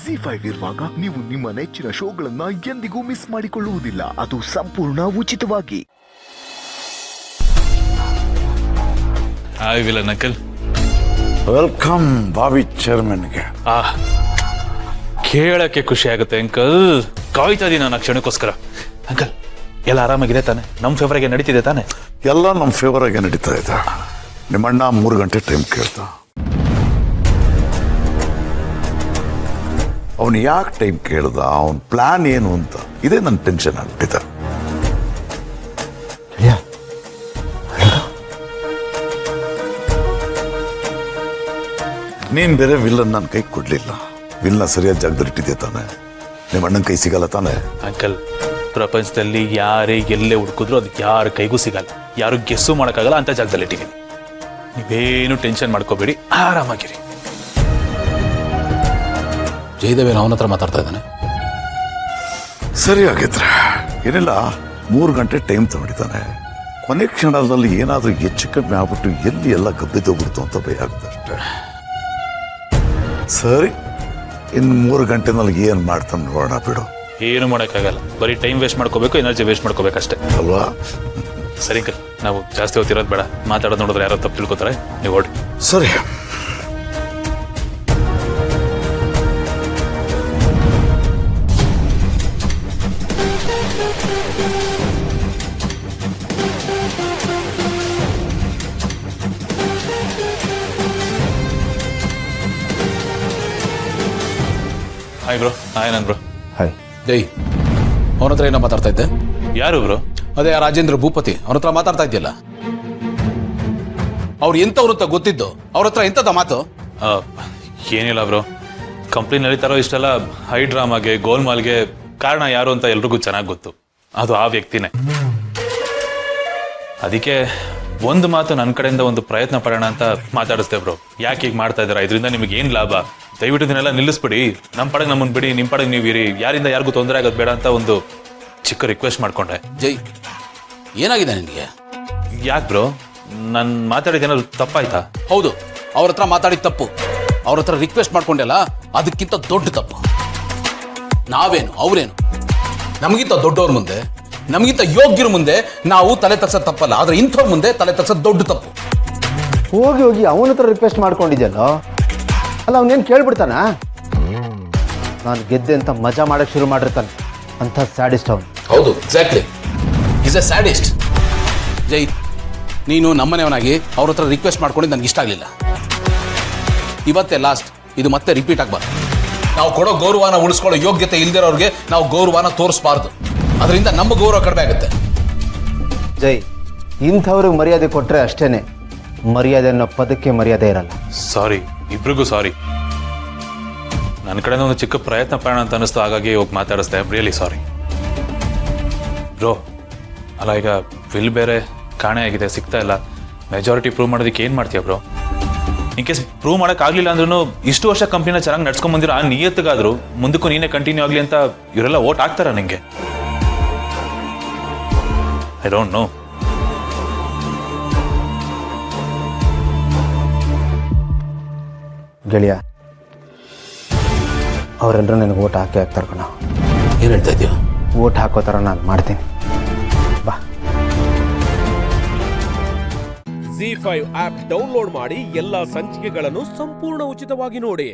ZEE5 ಇರುವಾಗ ನೀವು ನಿಮ್ಮ ನೆಚ್ಚಿನ ಶೋಗಳನ್ನ ಎಂದಿಗೂ ಮಿಸ್ ಮಾಡಿಕೊಳ್ಳುವುದಿಲ್ಲ. ಅದು ಸಂಪೂರ್ಣ ಉಚಿತವಾಗಿ. Hi villain uncle. ವೆಲ್ಕಮ್ ಬಾವಿ ಚೇರ್ಮನ್ಗೆ. ಕೇಳಕ್ಕೆ ಖುಷಿ ಆಗುತ್ತೆ ಅಂಕಲ್. ಕಾಯ್ತಾ ಇದೀನಿ ನಾನು ಆ ಕ್ಷಣಕ್ಕೋಸ್ಕರ. ಅಂಕಲ್ ಎಲ್ಲ ಆರಾಮಾಗಿದೆ ತಾನೆ? ನಮ್ಮ ಫೇವರ್ಗೆ ನಡೀತಿದೆ ತಾನೆ? ಎಲ್ಲ ನಮ್ಮ ಫೇವರ್ ಆಗಿ ನಡೀತಾ ಇದೆ. ನಿಮ್ಮಣ್ಣ 3 ಗಂಟೆ ಟೈಮ್ ಕೇಳ್ದ. ಅವನು ಯಾಕೆ ಟೈಮ್ ಕೇಳ್ದ, ಅವನ ಪ್ಲಾನ್ ಏನು ಅಂತ, ಇದೇ ನನ್ನ ಟೆನ್ಷನ್ ಆಗ್ಬಿಟ್ಟಿದೆ. ನೀನ್ ಬೇರೆ ವಿಲ್ಲನ್ ನನ್ನ ಕೈ ಕೊಡ್ಲಿಲ್ಲ. ವಿಲ್ಲ ಸರಿಯಾದ ಜಾಗದಲ್ಲಿ ಇಟ್ಟಿದ್ದೆ ತಾನೆ? ನಿಮ್ಮ ಅಣ್ಣನ ಕೈ ಸಿಗಲ್ಲ ತಾನೆ? ಅಂಕಲ್, ಪ್ರಪಂಚದಲ್ಲಿ ಯಾರೇ ಎಲ್ಲೇ ಹುಡುಕಿದ್ರು ಅದು ಯಾರ ಕೈಗೂ ಸಿಗಲ್ಲ, ಯಾರು ಗೆಸ್ಸು ಮಾಡೋಕ್ಕಾಗಲ್ಲ ಅಂತ ಜಾಗದಲ್ಲಿ ಇಟ್ಟಿದ್ದೀನಿ. ನೀವೇನು ಟೆನ್ಷನ್ ಮಾಡ್ಕೋಬೇಡಿ, ಆರಾಮಾಗಿರಿ. ಜಯದೇವೇನು ಅವನ ಹತ್ರ ಮಾತಾಡ್ತಾ ಇದ್ದಾನೆ. ಸರಿ ಆಗಿದ್ರೆ ಏನಿಲ್ಲ, 3 ಗಂಟೆ ಟೈಮ್ ತಗೊಂಡಿದ್ದಾನೆ. ಕೊನೆ ಕ್ಷಣದಲ್ಲಿ ಏನಾದರೂ ಹೆಚ್ಚು ಕಮ್ಮಿ ಆಗ್ಬಿಟ್ಟು ಎಲ್ಲಿ ಎಲ್ಲ ಗಬ್ಬಿದ್ದೋಗ್ಬಿಡ್ತು ಅಂತ ಭಯ ಆಗುತ್ತೆ ಅಷ್ಟೇ. ಸರಿ, ಇನ್ನು 3 ಗಂಟೆನಲ್ಲಿ ಏನು ಮಾಡ್ತಾನೆ ನೋಡೋಣ ಬಿಡು. ಏನು ಮಾಡೋಕ್ಕಾಗಲ್ಲ, ಬರೀ ಟೈಮ್ ವೇಸ್ಟ್ ಮಾಡ್ಕೋಬೇಕು, ಎನರ್ಜಿ ವೇಸ್ಟ್ ಮಾಡ್ಕೋಬೇಕಷ್ಟೇ ಅಲ್ವಾ? ಸರಿ ಅಂಕಲ್, ನಾವು ಜಾಸ್ತಿ ಹೊತ್ತಿರೋದು ಬೇಡ. ಮಾತಾಡೋದು ನೋಡಿದ್ರೆ ಯಾರೋ ತಪ್ಪು ತಿಳ್ಕೊತಾರೆ. ನೀವು ಹೊಡಿ. ಸರಿ. Hi bro. ಹಾಯ್ ನಾನು ಬ್ರೋ. ಹಾಯ್ ಜೈ. ಅವನ ಹತ್ರ ಏನೋ ಮಾತಾಡ್ತಾ ಇದ್ದೆ. ಯಾರು ಬ್ರೋ? ಅದೇ ಆ ರಾಜೇಂದ್ರ ಭೂಪತಿ, ಅವನ ಹತ್ರ ಮಾತಾಡ್ತಾ ಇದೆಯಲ್ಲ. ಅವ್ರು ಎಂಥವ್ರು ಅಂತ ಗೊತ್ತಿದ್ದು, ಅವ್ರ ಹತ್ರ ಎಂಥದ ಮಾತು? ಏನಿಲ್ಲ ಬ್ರೋ, ಕಂಪ್ನಿ ನಡೀತಾರೋ ಇಷ್ಟೆಲ್ಲ ಹೈ ಡ್ರಾಮಾಗೆ, ಗೋಲ್ಮಾಲ್ಗೆ ಕಾರಣ ಯಾರು ಅಂತ ಎಲ್ರಿಗೂ ಚೆನ್ನಾಗಿ ಗೊತ್ತು. ಅದು ಆ ವ್ಯಕ್ತಿನೇ. ಅದಕ್ಕೆ ಒಂದು ಮಾತು ನನ್ನ ಕಡೆಯಿಂದ ಒಂದು ಪ್ರಯತ್ನ ಪಡೋಣ ಅಂತ ಮಾತಾಡಿಸ್ತೇವೆ ಬ್ರೋ. ಯಾಕೆ ಹೀಗೆ ಮಾಡ್ತಾ ಇದ್ದೀರಾ? ಇದರಿಂದ ನಿಮಗೆ ಏನು ಲಾಭ? ದಯವಿಟ್ಟು ಇದನ್ನೆಲ್ಲ ನಿಲ್ಲಿಸ್ಬಿಡಿ. ನಮ್ಮ ಪಡೆಗೆ ನಮ್ಮನ್ನು ಬಿಡಿ, ನಿಮ್ಮ ಪಡೆಗೆ ನೀವು ಇರಿ. ಯಾರಿಂದ ಯಾರಿಗೂ ತೊಂದರೆ ಆಗೋದು ಬೇಡ ಅಂತ ಒಂದು ಚಿಕ್ಕ ರಿಕ್ವೆಸ್ಟ್ ಮಾಡ್ಕೊಂಡೆ. ಜೈ, ಏನಾಗಿದೆ ನಿನಗೆ? ಯಾಕೆ ಬ್ರೋ, ನಾನು ಮಾತಾಡಿದ್ದೇನಾದ್ರು ತಪ್ಪಾಯ್ತಾ? ಹೌದು, ಅವ್ರ ಹತ್ರ ಮಾತಾಡಿದ ತಪ್ಪು. ಅವ್ರ ಹತ್ರ ರಿಕ್ವೆಸ್ಟ್ ಮಾಡ್ಕೊಂಡೆಲ್ಲ, ಅದಕ್ಕಿಂತ ದೊಡ್ಡ ತಪ್ಪು. ನಾವೇನು ಅವರೇನು? ನಮಗಿಂತ ದೊಡ್ಡವ್ರ ಮುಂದೆ, ನಮಗಿಂತ ಯೋಗ್ಯರ ಮುಂದೆ ನಾವು ತಲೆ ತಗ್ಸೋದು ತಪ್ಪಲ್ಲ, ಆದ್ರೆ ಇಂಥವ್ರ ಮುಂದೆ ತಲೆ ತಗ್ಸೋದು ದೊಡ್ಡ ತಪ್ಪು. ಹೋಗಿ ಹೋಗಿ ಅವನ ಹತ್ರ ರಿಕ್ವೆಸ್ಟ್ ಮಾಡ್ಕೊಂಡಿದ್ಯಲ್ಲೋ, ಅಲ್ಲ ಅವನೇನು ಕೇಳ್ಬಿಡ್ತಾನ? ನಾನು ಗೆದ್ದೆ ಅಂತ ಮಜಾ ಮಾಡಕ್ಕೆ ಶುರು ಮಾಡಿರ್ತಾನೆ. ಅಂಥ ಸ್ಯಾಡಿಸ್ಟ್ ಅವನು. ಹೌದು, ಎಕ್ಸಾಕ್ಟ್ಲಿ, ಈಸ್ ಎ ಸ್ಯಾಡಿಸ್ಟ್. ಜೈ, ನೀನು ನಮ್ಮನೆಯವನಾಗಿ ಅವ್ರ ಹತ್ರ ರಿಕ್ವೆಸ್ಟ್ ಮಾಡ್ಕೊಂಡಿದ್ದು ನನಗೆ ಇಷ್ಟ ಆಗಲಿಲ್ಲ. ಇವತ್ತೇ ಲಾಸ್ಟ್, ಇದು ಮತ್ತೆ ರಿಪೀಟ್ ಆಗಬಾರ್ದು. ನಾವು ಕೊಡೋ ಗೌರವನ ಉಳಿಸ್ಕೊಳ್ಳೋ ಯೋಗ್ಯತೆ ಇಲ್ದಿರೋರಿಗೆ ನಾವು ಗೌರವನ ತೋರಿಸಬಾರ್ದು. ಅದರಿಂದ ನಮ್ಮ ಗೌರವ ಕಡಿಮೆ ಆಗುತ್ತೆ. ಜೈ, ಇಂಥವ್ರಿಗೆ ಮರ್ಯಾದೆ ಕೊಟ್ಟರೆ ಅಷ್ಟೇನೆ. ಮರ್ಯಾದೆ ಅನ್ನೋ ಪದಕ್ಕೆ ಮರ್ಯಾದೆ ಇರಲ್ಲ. ಸಾರಿ, ಇಬ್ರಿಗೂ ಸಾರಿ. ನನ್ನ ಕಡೆಯಿಂದ ಒಂದು ಚಿಕ್ಕ ಪ್ರಯತ್ನ ಪಡೋಣ ಅಂತ ಅನಿಸ್ತು, ಹಾಗಾಗಿ ಹೋಗಿ ಮಾತಾಡಿಸ್ದೆ. Really sorry bro. ಅಲ್ಲ, ಈಗ ವಿಲ್ ಬೇರೆ ಕಾಣೆ ಆಗಿದೆ, ಸಿಗ್ತಾ ಇಲ್ಲ. ಮೆಜಾರಿಟಿ ಪ್ರೂವ್ ಮಾಡೋದಕ್ಕೆ ಏನು ಮಾಡ್ತೀಯ ಬ್ರೋ? ಇನ್ ಕೇಸ್ ಪ್ರೂವ್ ಮಾಡೋಕ್ಕಾಗಲಿಲ್ಲ ಅಂದ್ರೂ ಇಷ್ಟು ವರ್ಷ ಕಂಪ್ನಿನ ಚೆನ್ನಾಗಿ ನಡ್ಸ್ಕೊಂಬಂದಿರೋ ಆ ನಿಯತ್ತಿಗಾದರೂ ಮುಂದಕ್ಕೂ ನೀನೇ ಕಂಟಿನ್ಯೂ ಆಗಲಿ ಅಂತ ಇವರೆಲ್ಲ ವೋಟ್ ಹಾಕ್ತಾರ ನಿಂಗೆ? I don't know. ಗೆಳೆಯ, ಅವರೆಲ್ಲರೂ ನನಗೆ ಓಟ್ ಹಾಕಿ ಹಾಕ್ತಾರೆ ಕಣ. ಏನು ಹೇಳ್ತಾ ಇದೆಯಾ? ಓಟ್ ಹಾಕೋ ಥರ ನಾನು ಮಾಡ್ತೀನಿ. ಬಾ. ZEE5 ಆಪ್ ಡೌನ್ಲೋಡ್ ಮಾಡಿ ಎಲ್ಲಾ ಸಂಚಿಕೆಗಳನ್ನು ಸಂಪೂರ್ಣ ಉಚಿತವಾಗಿ ನೋಡಿ.